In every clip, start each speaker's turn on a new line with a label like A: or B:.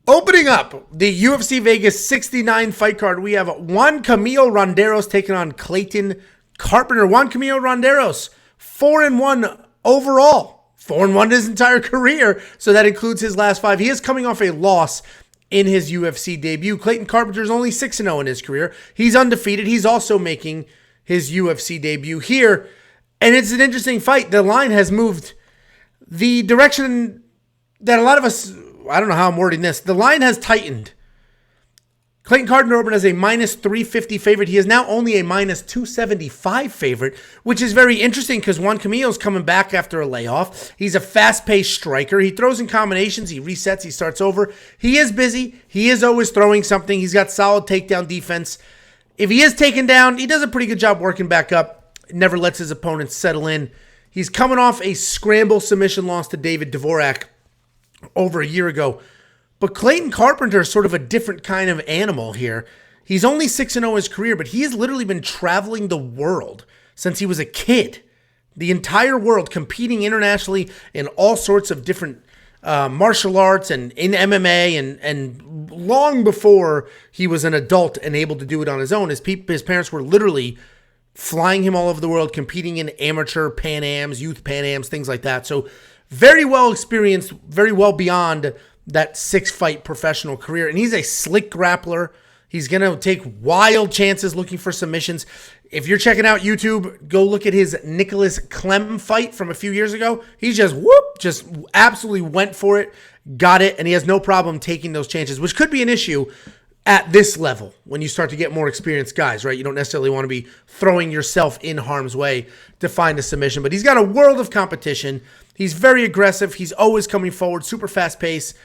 A: Opening up the UFC Vegas 69 fight card, we have Juancamilo Ronderos taking on Clayton Carpenter. Juancamilo Ronderos, 4-1 overall. 4-1 in his entire career, so that includes his last 5. He is coming off a loss in his UFC debut. Clayton Carpenter is only 6-0 in his career. He's undefeated. He's also making his UFC debut here, and it's an interesting fight. The line has moved the direction that a lot of us, I don't know how I'm wording this, the line has tightened. Clayton Carpenter opened as a minus 350 favorite. He is now only a minus 275 favorite, which is very interesting because Juancamilo's coming back after a layoff. He's a fast-paced striker. He throws in combinations. He resets. He starts over. He is busy. He is always throwing something. He's got solid takedown defense. If he is taken down, he does a pretty good job working back up. Never lets his opponents settle in. He's coming off a scramble submission loss to David Dvorak over a year ago. But Clayton Carpenter is sort of a different kind of animal here. He's only 6-0 in his career, but he has literally been traveling the world since he was a kid. The entire world, competing internationally in all sorts of different martial arts and in MMA, and long before he was an adult and able to do it on his own. His parents were literally flying him all over the world, competing in amateur Pan Ams, youth Pan Ams, things like that. So very well experienced, very well beyond that 6-fight professional career. And he's a slick grappler. He's going to take wild chances looking for submissions. If you're checking out YouTube, go look at his Nicholas Clem fight from a few years ago. He just absolutely went for it, got it, and he has no problem taking those chances, which could be an issue at this level when you start to get more experienced guys, right? You don't necessarily want to be throwing yourself in harm's way to find a submission, but he's got a world of competition. He's very aggressive. He's always coming forward, super fast pace.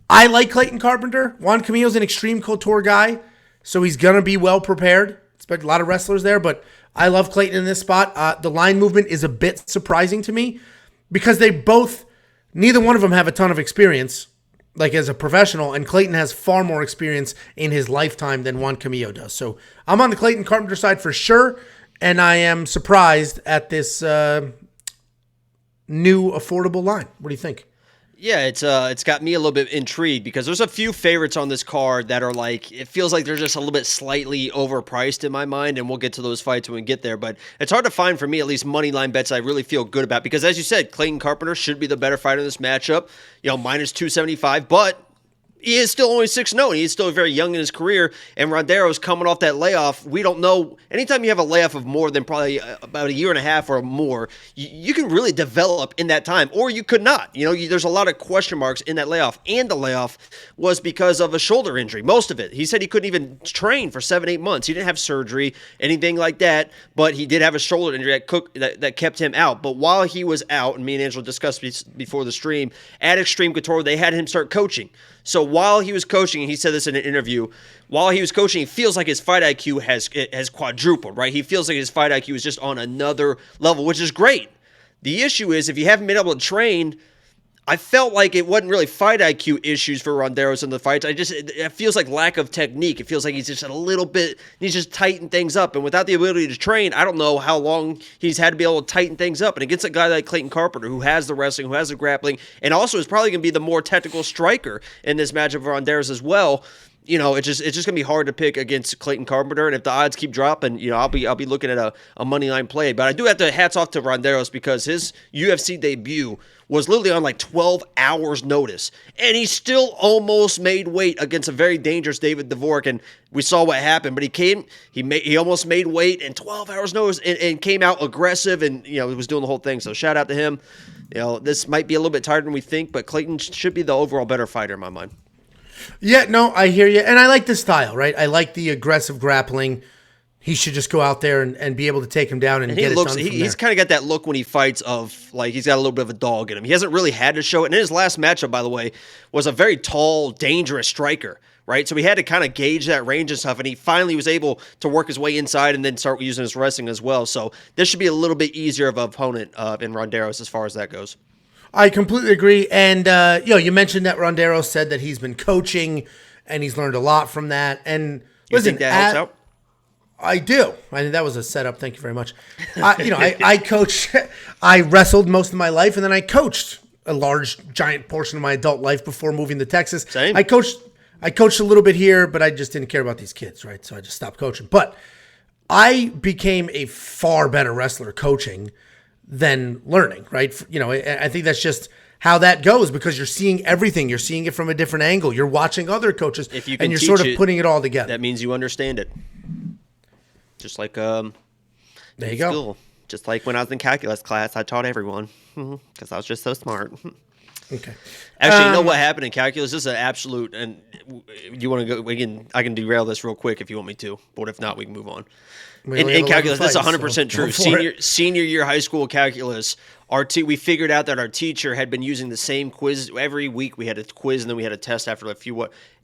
A: I like Clayton Carpenter. Juancamilo's an extreme couture guy, so he's going to be well prepared. Expect a lot of wrestlers there, but I love Clayton in this spot. The line movement is a bit surprising to me because neither one of them have a ton of experience, like as a professional, and Clayton has far more experience in his lifetime than Juancamilo does. So I'm on the Clayton Carpenter side for sure, and I am surprised at this new affordable line. What do you think?
B: Yeah, it's got me a little bit intrigued because there's a few favorites on this card that are like, it feels like they're just a little bit slightly overpriced in my mind, and we'll get to those fights when we get there. But it's hard to find, for me at least, money line bets I really feel good about because, as you said, Clayton Carpenter should be the better fighter in this matchup. Minus 275, but he is still only 6-0, and he's still very young in his career, and Ronderos coming off that layoff. We don't know. Anytime you have a layoff of more than probably about a year and a half or more, you can really develop in that time, or you could not. There's a lot of question marks in that layoff, and the layoff was because of a shoulder injury, most of it. He said he couldn't even train for 7-8 months. He didn't have surgery, anything like that, but he did have a shoulder injury that kept him out. But while he was out, and me and Angela discussed before the stream, at Extreme Couture, they had him start coaching. So while he was coaching, and he said this in an interview, while he was coaching, he feels like his fight IQ has quadrupled, right? He feels like his fight IQ is just on another level, which is great. The issue is, if you haven't been able to train, I felt like it wasn't really fight IQ issues for Ronderos in the fights. It feels like lack of technique. It feels like he's just a little bit, he's just tighten things up. And without the ability to train, I don't know how long he's had to be able to tighten things up. And against a guy like Clayton Carpenter, who has the wrestling, who has the grappling, and also is probably going to be the more technical striker in this matchup for Ronderos as well, it's just gonna be hard to pick against Clayton Carpenter, and if the odds keep dropping, I'll be looking at a money line play. But I do have to hats off to Ronderos because his UFC debut was literally on like 12 hours notice, and he still almost made weight against a very dangerous David Dvorak, and we saw what happened. But he almost made weight in 12 hours notice and came out aggressive, and he was doing the whole thing. So shout out to him. This might be a little bit tighter than we think, but Clayton should be the overall better fighter in my mind.
A: Yeah, no, I hear you. And I like the style, right? I like the aggressive grappling. He should just go out there and be able to take him down and get it done from there.
B: He's kind of got that look when he fights of, like, he's got a little bit of a dog in him. He hasn't really had to show it. And in his last matchup, by the way, was a very tall, dangerous striker, right? So he had to kind of gauge that range and stuff, and he finally was able to work his way inside and then start using his wrestling as well. So this should be a little bit easier of an opponent in Ronderos as far as that goes.
A: I completely agree. And, you mentioned that Ronderos said that he's been coaching and he's learned a lot from that. And
B: you think that helps out?
A: I do. I think that was a setup. Thank you very much. I coached. I wrestled most of my life, and then I coached a giant portion of my adult life before moving to Texas.
B: Same.
A: I coached a little bit here, but I just didn't care about these kids, right? So I just stopped coaching. But I became a far better wrestler coaching than learning, right? I think that's just how that goes because you're seeing everything. You're seeing it from a different angle. You're watching other coaches,
B: If you can
A: and you're
B: teach
A: sort of
B: it,
A: putting it all together.
B: That means you understand it. Just like
A: there you go.
B: school. Just like when I was in calculus class, I taught everyone because I was just so smart.
A: Okay.
B: Actually, you know what happened in calculus? This is an absolute, and you want to go? I can derail this real quick if you want me to, but if not, we can move on. In calculus, that's 100% true. Senior year high school calculus, we figured out that our teacher had been using the same quiz every week. We had a quiz and then we had a test after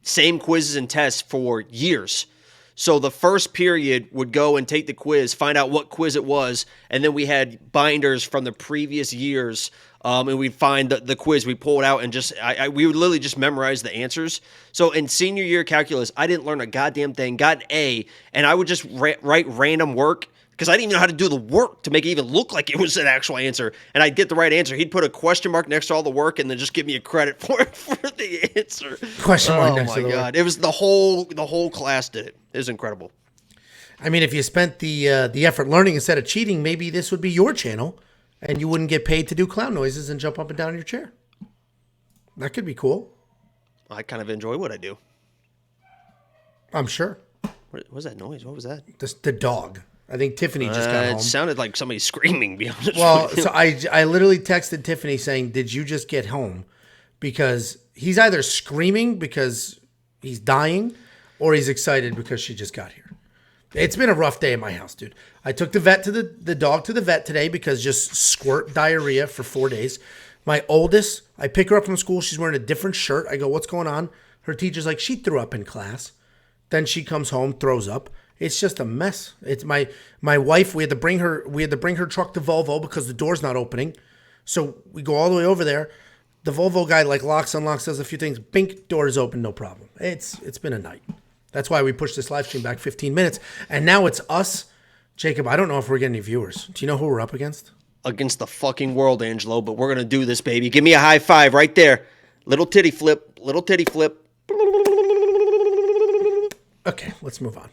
B: same quizzes and tests for years. So the first period would go and take the quiz, find out what quiz it was, and then we had binders from the previous years, and we'd find the quiz, we pull it out, and we would literally just memorize the answers. So in senior year calculus, I didn't learn a goddamn thing, got an A, and I would just write random work, because I didn't even know how to do the work to make it even look like it was an actual answer. And I'd get the right answer. He'd put a question mark next to all the work and then just give me a credit for the answer.
A: Question mark next to the
B: work. Oh, my God. It was the whole class did it. It was incredible.
A: I mean, if you spent the effort learning instead of cheating, maybe this would be your channel and you wouldn't get paid to do clown noises and jump up and down in your chair. That could be cool.
B: I kind of enjoy what I do.
A: I'm sure.
B: What was that noise? What was that?
A: The dog. I think Tiffany just got home.
B: It sounded like somebody screaming, to be honest.
A: Well, so I literally texted Tiffany saying, did you just get home? Because he's either screaming because he's dying or he's excited because she just got here. It's been a rough day in my house, dude. I took the dog to the vet today because just squirt diarrhea for 4 days. My oldest, I pick her up from school. She's wearing a different shirt. I go, what's going on? Her teacher's like, she threw up in class. Then she comes home, throws up. It's just a mess. It's my wife. We had to bring her truck to Volvo because the door's not opening. So we go all the way over there. The Volvo guy locks, unlocks, does a few things. Bink, door is open, no problem. It's been a night. That's why we pushed this live stream back 15 minutes. And now it's us. Jacob, I don't know if we're getting any viewers. Do you know who we're up against?
B: Against the fucking world, Angelo, but we're going to do this, baby. Give me a high five right there. Little titty flip.
A: Okay, let's move on.